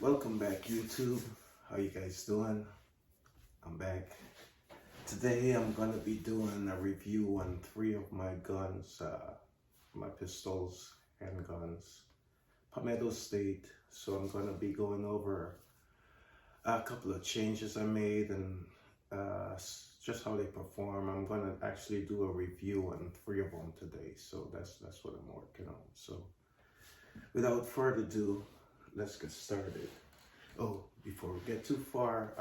Welcome back, YouTube. How you guys doing? I'm back. Today I'm gonna be doing a review on 3 of my guns, my pistols, handguns, Palmetto State. So I'm gonna be going over a couple of changes I made and just how they perform. I'm gonna actually do a review on 3 of them today. So that's what I'm working on. So without further ado, let's get started. Oh, before we get too far,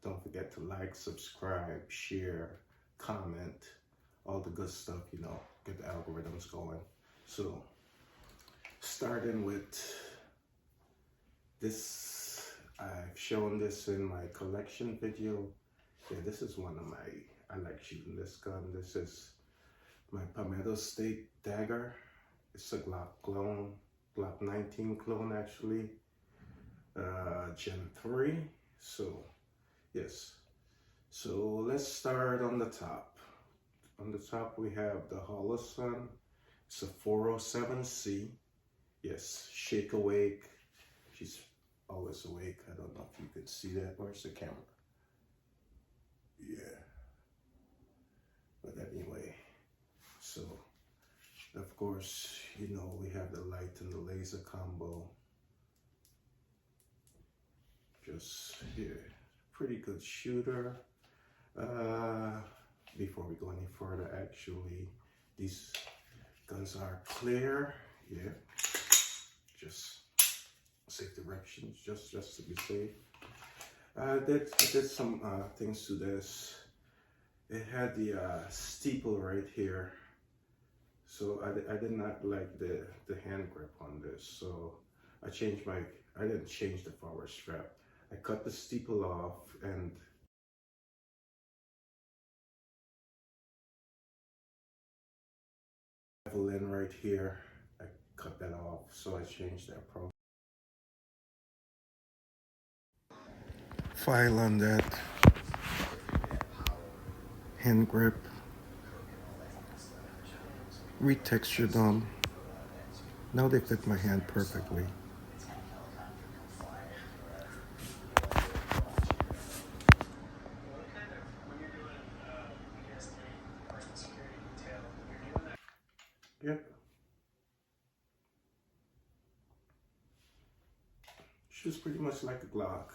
don't forget to like, subscribe, share, comment, all the good stuff, get the algorithms going. So, starting with this, I've shown this in my collection video. Yeah, this is I like shooting this gun. This is my Palmetto State Dagger. It's a Glock clone, Glock 19 clone actually. Gen 3. So yes, so let's start on the top. On the top we have the Haron. It's a 407C. Yes, shake awake. She's always awake. I don't know if you can see that. Where's the camera? Yeah, but anyway, so of course we have the light and the laser combo. Just here, pretty good shooter. Before we go any further, actually, these guns are clear. Yeah, just safe directions, just to be safe. I did some things to this. It had the steeple right here, so I did not like the hand grip on this. So I didn't change the forward strap. I cut the steeple off and level in right here. I cut that off, so I changed that profile. File on that hand grip. Retextured them. Now they fit my hand perfectly. Yep. Shoots pretty much like a Glock.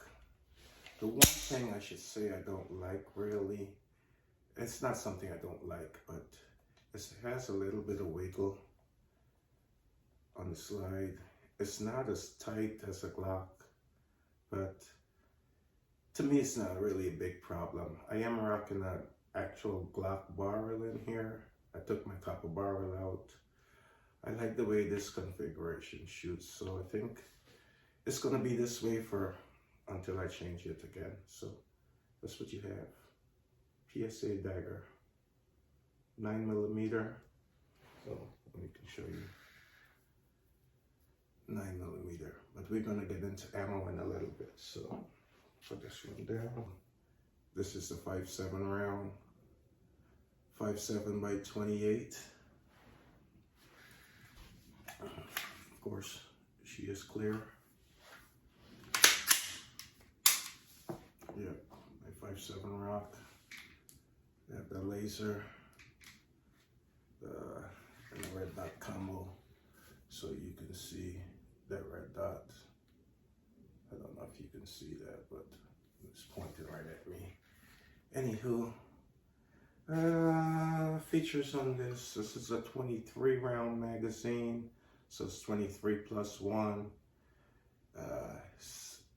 The one thing I should say I don't like really, it's not something I don't like, but it has a little bit of wiggle on the slide. It's not as tight as a Glock, but to me it's not really a big problem. I am rocking an actual Glock barrel in here. I took my copper barrel out. I like the way this configuration shoots, so I think it's gonna be this way until I change it again. So that's what you have. PSA Dagger, 9mm. So let me show you. 9mm, but we're gonna get into ammo in a little bit. So put this one down. This is the 5.7 round, 5.7 by 28. Of course, she is clear. Yep, my 5.7 rock. I have the laser, and the red dot combo, so you can see that red dot. I don't know if you can see that, but it's pointing right at me. Anywho, features on this. This is a 23 round magazine, so it's 23 plus 1.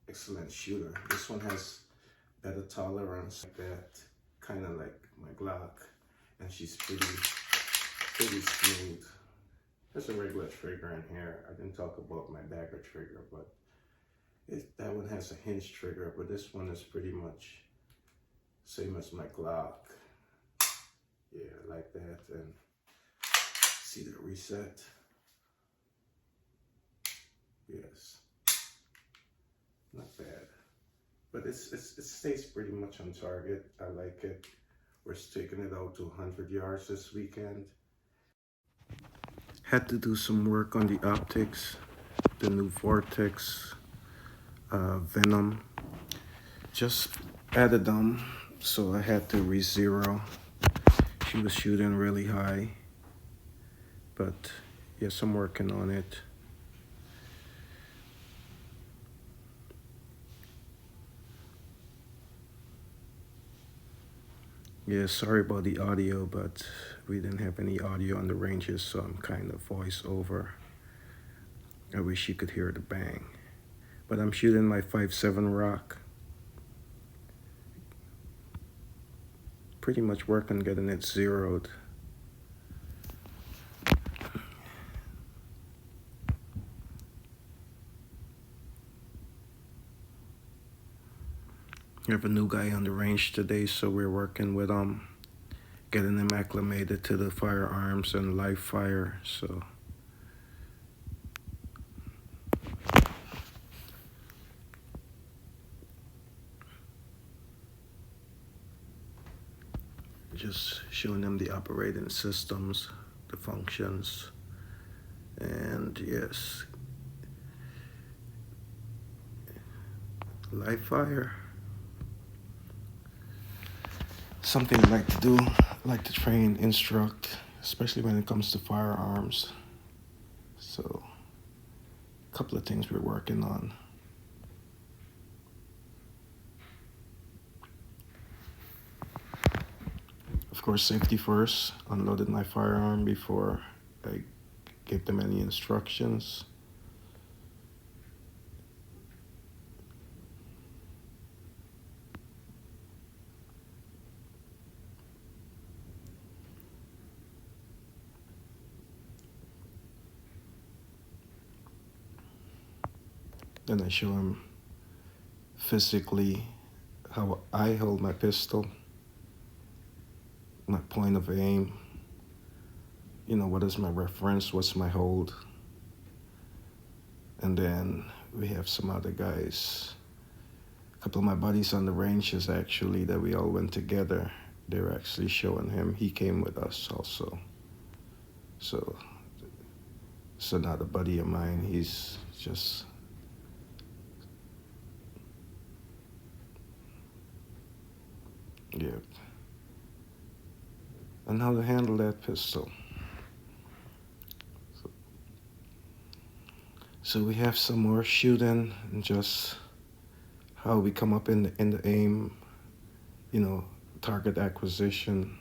Excellent shooter. This one has better tolerance, like that, kind of like my Glock, and she's pretty smooth. There's a regular trigger in here. I didn't talk about my Dagger trigger, but that one has a hinge trigger, but this one is pretty much same as my Glock. Yeah, like that. And see the reset. Yes, not bad, but it stays pretty much on target. I like it. We're taking it out to 100 yards this weekend. Had to do some work on the optics. The new Vortex Venom. Just added them, so I had to re-zero. She was shooting really high, but yes, I'm working on it. Yeah, sorry about the audio, but we didn't have any audio on the ranges, so I'm kind of voice over. I wish you could hear the bang. But I'm shooting my 5.7 rock. Pretty much work on getting it zeroed. We have a new guy on the range today, so we're working with getting him acclimated to the firearms and live fire. So just showing them the operating systems, the functions, and yes, live fire. Something I like to do, like to train, instruct, especially when it comes to firearms. So, a couple of things we're working on. Of course, safety first. Unloaded my firearm before I gave them any instructions. Then I show him physically how I hold my pistol, my point of aim, you know, what is my reference, what's my hold. And then we have some other guys, a couple of my buddies on the ranges actually, that we all went together. They were actually showing him. He came with us also. So not a buddy of mine. He's just yeah. And how to handle that pistol. So we have some more shooting and just how we come up in the aim, you know, target acquisition.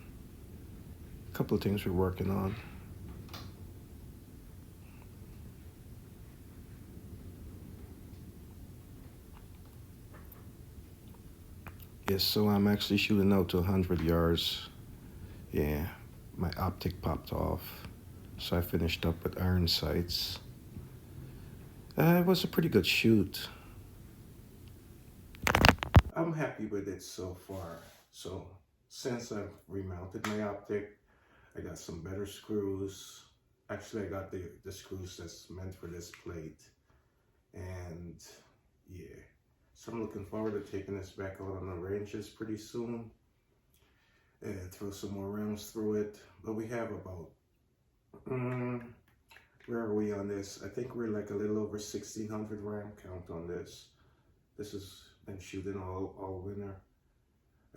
A couple of things we're working on. Yes, so I'm actually shooting out to 100 yards. Yeah, my optic popped off, so I finished up with iron sights. It was a pretty good shoot. I'm happy with it so far. So since I've remounted my optic, I got some better screws. Actually, I got the screws that's meant for this plate. And yeah, so I'm looking forward to taking this back out on the ranges pretty soon. And throw some more rounds through it. But we have about, where are we on this? I think we're like a little over 1,600 round count on this. This has been shooting all winter.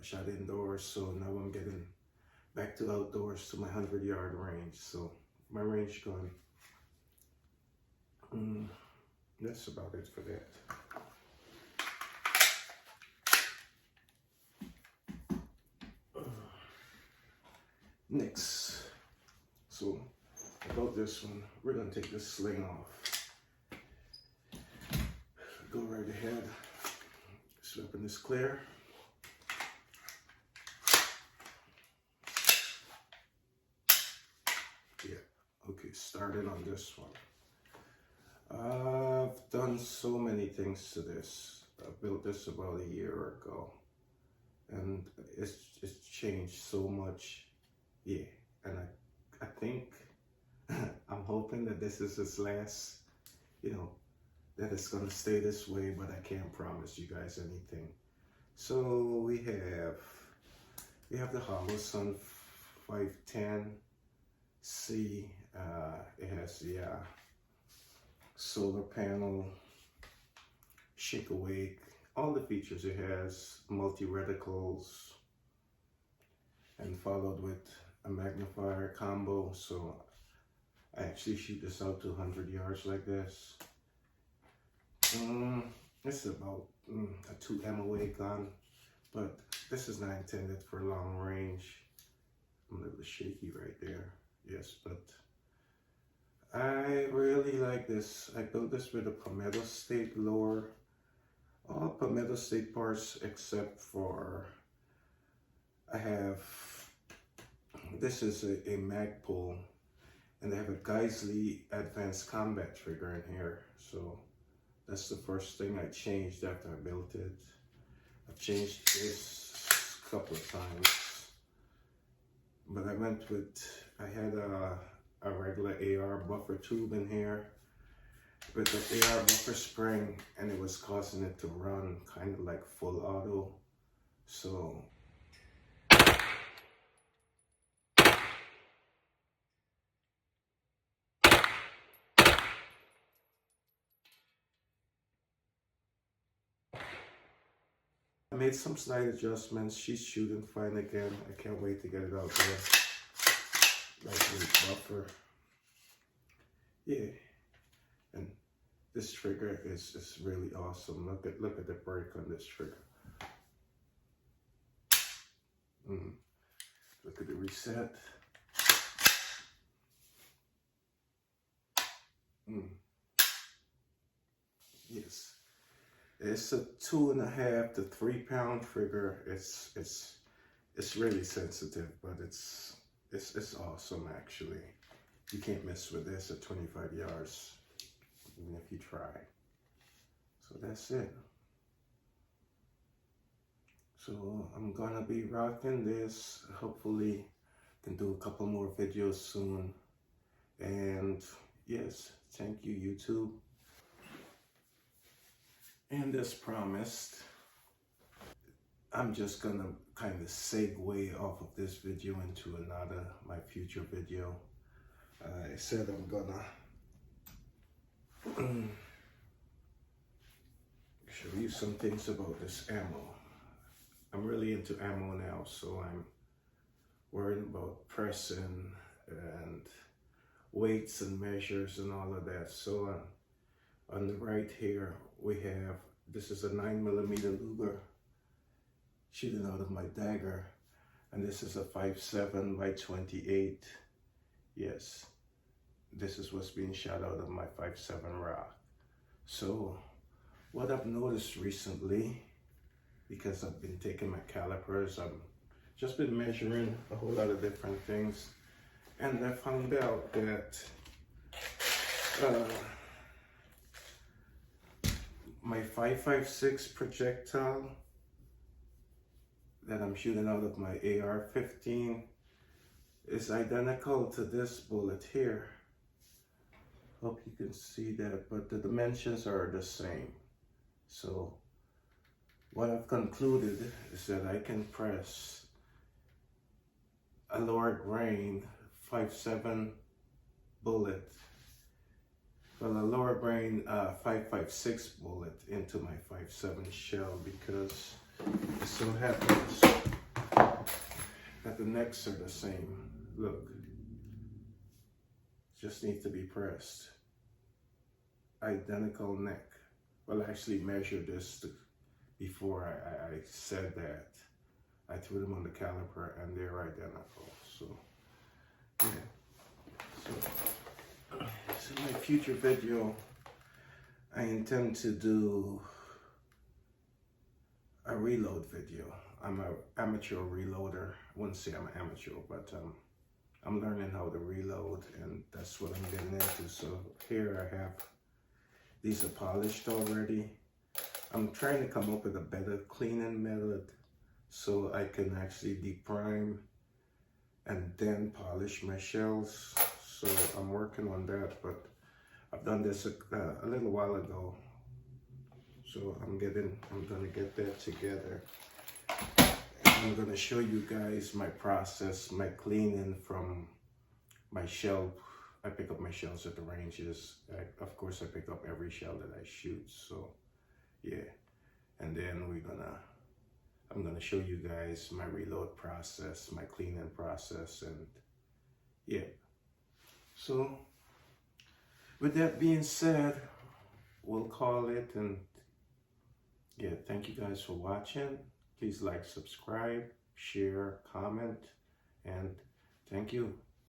I shot indoors, so now I'm getting back to outdoors to my 100-yard range. So my range gun, that's about it for that. Next, so about this one, we're gonna take this sling off. Go right ahead. This weapon is clear. Yeah, okay, starting on this one. I've done so many things to this. I built this about a year ago, and it's changed so much. Yeah, and I think I'm hoping that this is its last, you know, that it's gonna stay this way, but I can't promise you guys anything. So we have the Holosun 510C. It has the solar panel, shake awake, all the features it has, multi-reticles, and followed with a magnifier combo. So I actually shoot this out to 100 yards like this. This is about a 2 MOA gun, but this is not intended for long range. I'm a little shaky right there, yes, but I really like this. I built this with a palmetto state lower, all palmetto state parts except for I have, this is a mag pull, and they have a Geisley advanced combat trigger in here. So that's the first thing I changed after I built it. I've changed this a couple of times, but I went with, I had a regular AR buffer tube in here with the AR buffer spring, and it was causing it to run kind of like full auto. So I made some slight adjustments. She's shooting fine again. I can't wait to get it out there. Lightweight buffer. Yeah. And this trigger is really awesome. Look at the break on this trigger. Look at the reset. Yes. It's a 2.5 to 3 pound trigger. It's really sensitive, but it's awesome actually. You can't mess with this at 25 yards, even if you try. So that's it. So I'm gonna be rocking this. Hopefully can do a couple more videos soon. And yes, thank you YouTube. And as promised, I'm just gonna kind of segue off of this video into another, my future video. I said I'm gonna show you some things about this ammo. I'm really into ammo now, so I'm worrying about pressing and weights and measures and all of that. So on the right here, we have, this is a 9mm Luger shooting out of my Dagger, and this is a 5.7 by 28. Yes, this is what's being shot out of my 5.7 rock. So what I've noticed recently, because I've been taking my calipers, I've just been measuring a whole lot of different things, and I found out that my 5.56 projectile that I'm shooting out of my AR-15 is identical to this bullet here. Hope you can see that, but the dimensions are the same. So what I've concluded is that I can press a lower grain 5.7 bullet, well, a lower grain 5.56 bullet into my 5.7 shell, because it so happens that the necks are the same. Look, just needs to be pressed. Identical neck. Well, I actually measured this before I said that. I threw them on the caliper and they're identical. So, yeah. So my future video, I intend to do a reload video. I'm an amateur reloader. I wouldn't say I'm an amateur, but I'm learning how to reload, and that's what I'm getting into. So here I have, these are polished already. I'm trying to come up with a better cleaning method so I can actually deprime and then polish my shells. So I'm working on that, but I've done this a little while ago. So I'm gonna get that together. And I'm gonna show you guys my process, my cleaning from my shell. I pick up my shells at the ranges. Of course, I pick up every shell that I shoot. So Yeah, and then I'm gonna show you guys my reload process, my cleaning process, and yeah. So with that being said, we'll call it. And yeah, thank you guys for watching. Please like, subscribe, share, comment, and thank you.